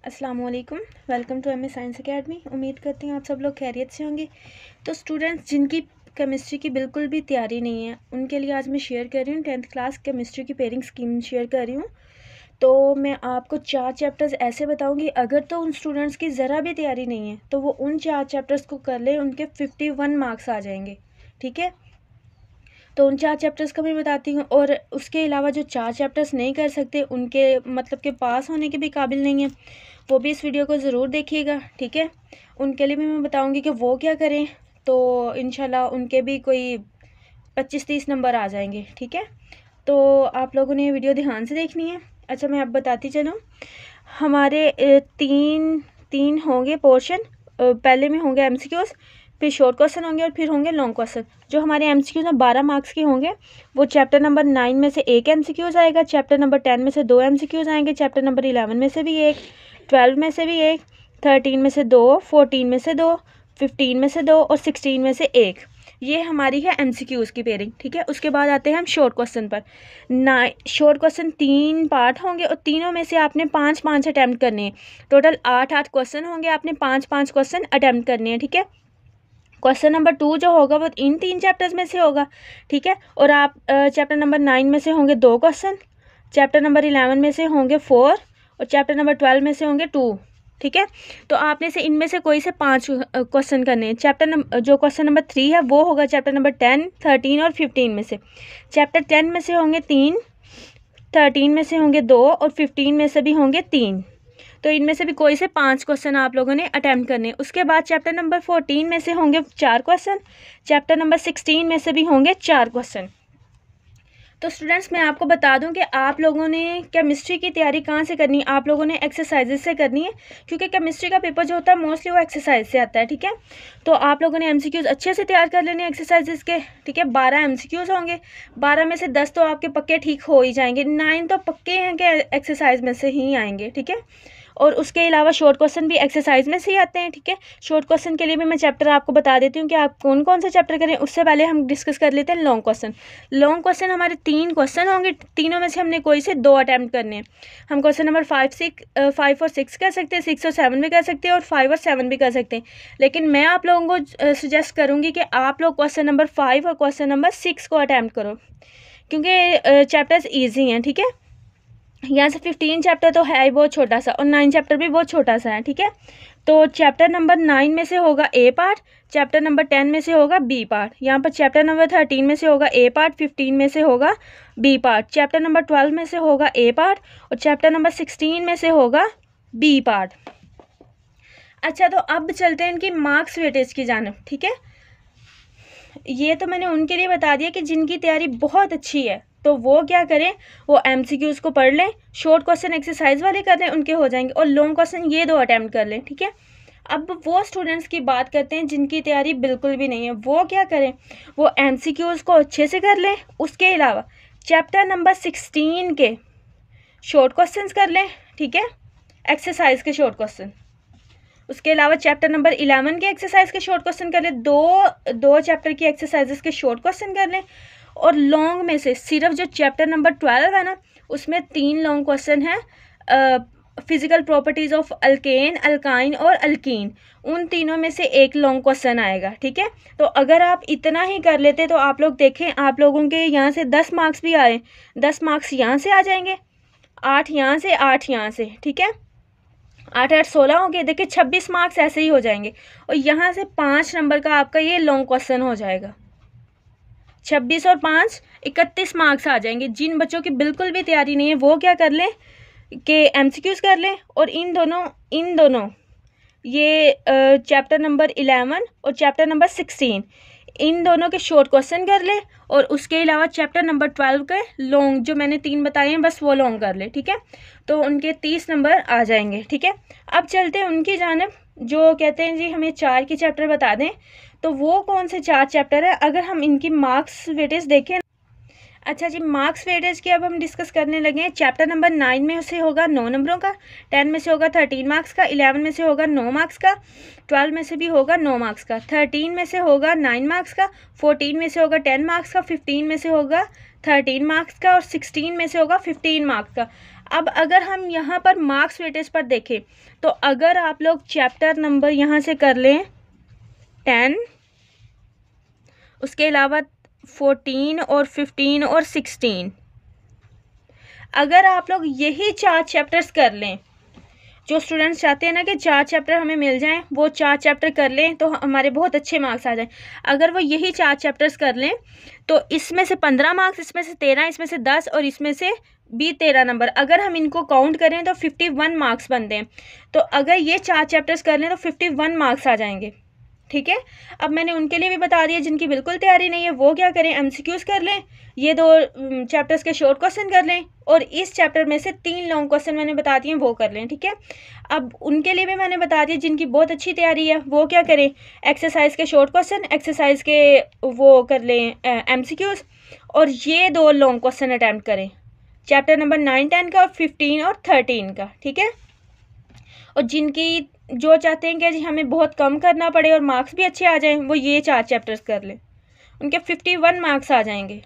अस्सलाम वालेकुम। Welcome to science academy. उम्मीद करती हूँ आप सब लोग खैरियत से होंगे। तो स्टूडेंट्स जिनकी केमिस्ट्री की बिल्कुल भी तैयारी नहीं है उनके लिए आज मैं शेयर कर रही हूँ 10th क्लास केमिस्ट्री की पेयरिंग स्कीम शेयर कर रही हूँ। तो मैं आपको 4 चैप्टर्स ऐसे बताऊँगी, अगर तो उन स्टूडेंट्स की ज़रा भी तैयारी नहीं है तो वो उन 4 चैप्टर्स को कर ले, उनके 51 मार्क्स आ जाएंगे। ठीक है, तो उन 4 चैप्टर्स का मैं बताती हूँ। और उसके अलावा जो 4 चैप्टर्स नहीं कर सकते, उनके मतलब के पास होने के भी काबिल नहीं है, वो भी इस वीडियो को ज़रूर देखिएगा। ठीक है, उनके लिए भी मैं बताऊँगी कि वो क्या करें, तो इंशाल्लाह उनके भी कोई 25-30 नंबर आ जाएंगे। ठीक है, तो आप लोगों ने ये वीडियो ध्यान से देखनी है। अच्छा, मैं अब बताती चलूँ। हमारे तीन होंगे पोर्शन। पहले में होंगे एमसीक्यूज़, फिर शॉर्ट क्वेश्चन होंगे और फिर होंगे लॉन्ग क्वेश्चन। जो हमारे एमसीक्यूज़ में 12 मार्क्स के होंगे वो चैप्टर नंबर 9 में से एक एमसीक्यूज़ आएगा, चैप्टर नंबर 10 में से 2 एमसीक्यूज़ आएंगे, चैप्टर नंबर 11 में से भी एक, 12 में से भी एक, 13 में से 2, 14 में से 2, 15 में से 2 और 16 में से एक। ये हमारी है एमसीक्यूज़ की पेयरिंग। ठीक है, उसके बाद आते हैं हम शॉर्ट क्वेश्चन पर। शॉर्ट क्वेश्चन 3 पार्ट होंगे और तीनों में से आपने 5-5 अटैम्प्ट करने हैं। टोटल 8-8 क्वेश्चन होंगे, आपने 5-5 क्वेश्चन अटैम्प्ट करने हैं। ठीक है, क्वेश्चन नंबर 2 जो होगा वो इन 3 चैप्टर्स में से होगा। ठीक है, और आप चैप्टर नंबर 9 में से होंगे 2 क्वेश्चन, चैप्टर नंबर 11 में से होंगे 4 और चैप्टर नंबर 12 में से होंगे 2। ठीक है, तो आपने से इनमें से कोई से 5 क्वेश्चन करने हैं। जो क्वेश्चन नंबर 3 है वो होगा चैप्टर नंबर 10, 13 और 15 में से। चैप्टर 10 में से होंगे 3, 13 में से होंगे 2 और 15 में से भी होंगे 3। तो इनमें से भी कोई से 5 क्वेश्चन आप लोगों ने अटैम्प्ट करने। उसके बाद चैप्टर नंबर 14 में से होंगे 4 क्वेश्चन, चैप्टर नंबर 16 में से भी होंगे 4 क्वेश्चन। तो स्टूडेंट्स मैं आपको बता दूं कि आप लोगों ने केमिस्ट्री की तैयारी कहाँ से करनी है। आप लोगों ने एक्सरसाइजेज से करनी है, क्योंकि केमिस्ट्री का पेपर जो होता है मोस्टली वो एक्सरसाइज से आता है। ठीक है, तो आप लोगों ने एमसीक्यूज अच्छे से तैयार कर लेने एक्सरसाइजेज के। ठीक है, 12 एमसीक्यूज होंगे, 12 में से 10 तो आपके पक्के ठीक हो ही जाएंगे, 9 तो पक्के हैं कि एक्सरसाइज में से ही आएंगे। ठीक है, और उसके अलावा शॉर्ट क्वेश्चन भी एक्सरसाइज में से ही आते हैं। ठीक है, शॉर्ट क्वेश्चन के लिए भी मैं चैप्टर आपको बता देती हूँ कि आप कौन कौन से चैप्टर करें। उससे पहले हम डिस्कस कर लेते हैं लॉन्ग क्वेश्चन। लॉन्ग क्वेश्चन हमारे 3 क्वेश्चन होंगे, तीनों में से हमने कोई से 2 अटैम्प्ट करने हैं। हम क्वेश्चन नंबर 5 और 6 कर सकते हैं, 6 और 7 भी कर सकते हैं और 5 और 7 भी कर सकते हैं। लेकिन मैं आप लोगों को सजेस्ट करूँगी कि आप लोग क्वेश्चन नंबर 5 और क्वेश्चन नंबर 6 को अटैम्प्ट करो, क्योंकि चैप्टर्स ईजी हैं। ठीक है, यहाँ से 15 चैप्टर तो है ही बहुत छोटा सा, और 9 चैप्टर भी बहुत छोटा सा है। ठीक है, तो चैप्टर नंबर 9 में से होगा ए पार्ट, चैप्टर नंबर 10 में से होगा बी पार्ट, यहाँ पर चैप्टर नंबर 13 में से होगा ए पार्ट, 15 में से होगा बी पार्ट, चैप्टर नंबर 12 में से होगा ए पार्ट और चैप्टर नंबर 16 में से होगा बी पार्ट। अच्छा, तो अब चलते हैं इनकी मार्क्स वेटेज की जानिब। ठीक है, ये तो मैंने उनके लिए बता दिया कि जिनकी तैयारी बहुत अच्छी है तो वो क्या करें, वो एमसीक्यूज़ को पढ़ लें, शॉर्ट क्वेश्चन एक्सरसाइज वाले कर लें, उनके हो जाएंगे, और लॉन्ग क्वेश्चन ये 2 अटैम्प्ट कर लें। ठीक है, अब वो स्टूडेंट्स की बात करते हैं जिनकी तैयारी बिल्कुल भी नहीं है। वो क्या करें, वो एमसीक्यूज़ को अच्छे से कर लें, उसके अलावा चैप्टर नंबर 16 के शॉर्ट क्वेश्चन कर लें। ठीक है, एक्सरसाइज के शॉर्ट क्वेश्चन। उसके अलावा चैप्टर नंबर 11 के एक्सरसाइज के शॉर्ट क्वेश्चन कर लें, दो चैप्टर की एक्सरसाइजेस के शॉर्ट क्वेश्चन कर लें। और लॉन्ग में से सिर्फ जो चैप्टर नंबर 12 है ना, उसमें 3 लॉन्ग क्वेश्चन है, physical properties of alkane, alkyne और अल्कीन, उन तीनों में से एक लॉन्ग क्वेश्चन आएगा। ठीक है, तो अगर आप इतना ही कर लेते तो आप लोग देखें, आप लोगों के यहाँ से 10 मार्क्स भी आए, 10 मार्क्स यहाँ से आ जाएंगे, 8 यहाँ से, 8 यहाँ से। ठीक है, 8-8 16 हो गए। देखिए 26 मार्क्स ऐसे ही हो जाएंगे, और यहाँ से 5 नंबर का आपका ये लॉन्ग क्वेश्चन हो जाएगा। 26 और 5 31 मार्क्स आ जाएंगे। जिन बच्चों की बिल्कुल भी तैयारी नहीं है वो क्या कर लें कि एमसीक्यूज़ कर लें, और इन दोनों ये चैप्टर नंबर 11 और चैप्टर नंबर 16 इन दोनों के शॉर्ट क्वेश्चन कर ले, और उसके अलावा चैप्टर नंबर 12 के लॉन्ग जो मैंने 3 बताए हैं बस वो लॉन्ग कर ले। ठीक है, तो उनके 30 नंबर आ जाएंगे। ठीक है, अब चलते हैं उनकी जानिब जो कहते हैं जी हमें 4 के चैप्टर बता दें। तो वो कौन से 4 चैप्टर है, अगर हम इनकी मार्क्स वेटेज देखें। अच्छा जी, मार्क्स वेटेज की अब हम डिस्कस करने लगे हैं। चैप्टर नंबर 9 में से होगा 9 नंबरों का, 10 में से होगा 13 मार्क्स का, 11 में से होगा 9 मार्क्स का, 12 में से भी होगा 9 मार्क्स का, 13 में से होगा 9 मार्क्स का, 14 में से होगा 10 मार्क्स का, 15 में से होगा 13 मार्क्स का और 16 में से होगा 15 मार्क्स का। अब अगर हम यहाँ पर मार्क्स वेटेज पर देखें तो अगर आप लोग चैप्टर नंबर यहाँ से कर लें 10, उसके अलावा 14 और 15 और 16, अगर आप लोग यही 4 चैप्टर्स कर लें, जो स्टूडेंट्स चाहते हैं ना कि 4 चैप्टर हमें मिल जाएं, वो 4 चैप्टर कर लें तो हमारे बहुत अच्छे मार्क्स आ जाएं। अगर वो यही 4 चैप्टर्स कर लें तो इसमें से 15 मार्क्स, इसमें से 13, इसमें से 10 और इसमें से भी 13 नंबर, अगर हम इनको काउंट करें तो 51 मार्क्स बनते हैं। तो अगर ये 4 चैप्टर्स कर लें तो 51 मार्क्स आ जाएंगे। ठीक है, अब मैंने उनके लिए भी बता दिया जिनकी बिल्कुल तैयारी नहीं है वो क्या करें, एमसीक्यूज कर लें, ये 2 चैप्टर्स के शॉर्ट क्वेश्चन कर लें और इस चैप्टर में से 3 लॉन्ग क्वेश्चन मैंने बता दिए वो कर लें। ठीक है, अब उनके लिए भी मैंने बता दिया जिनकी बहुत अच्छी तैयारी है वो क्या करें, एक्सरसाइज के शॉर्ट क्वेश्चन, एक्सरसाइज के वो कर लें एमसीक्यूज, और ये 2 लॉन्ग क्वेश्चन अटैम्प्ट करें, चैप्टर नंबर 9, 10 का और 15 और 13 का। ठीक है, और जिनकी जो चाहते हैं कि जी हमें बहुत कम करना पड़े और मार्क्स भी अच्छे आ जाएं, वो ये 4 चैप्टर्स कर लें, उनके 51 मार्क्स आ जाएंगे।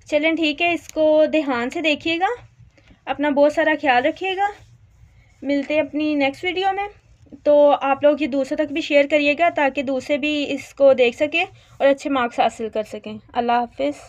चलें ठीक है, इसको ध्यान से देखिएगा, अपना बहुत सारा ख्याल रखिएगा। मिलते हैं अपनी नेक्स्ट वीडियो में। तो आप लोग ये दूसरों तक भी शेयर करिएगा ताकि दूसरे भी इसको देख सकें और अच्छे मार्क्स हासिल कर सकें। अल्लाह हाफिज़।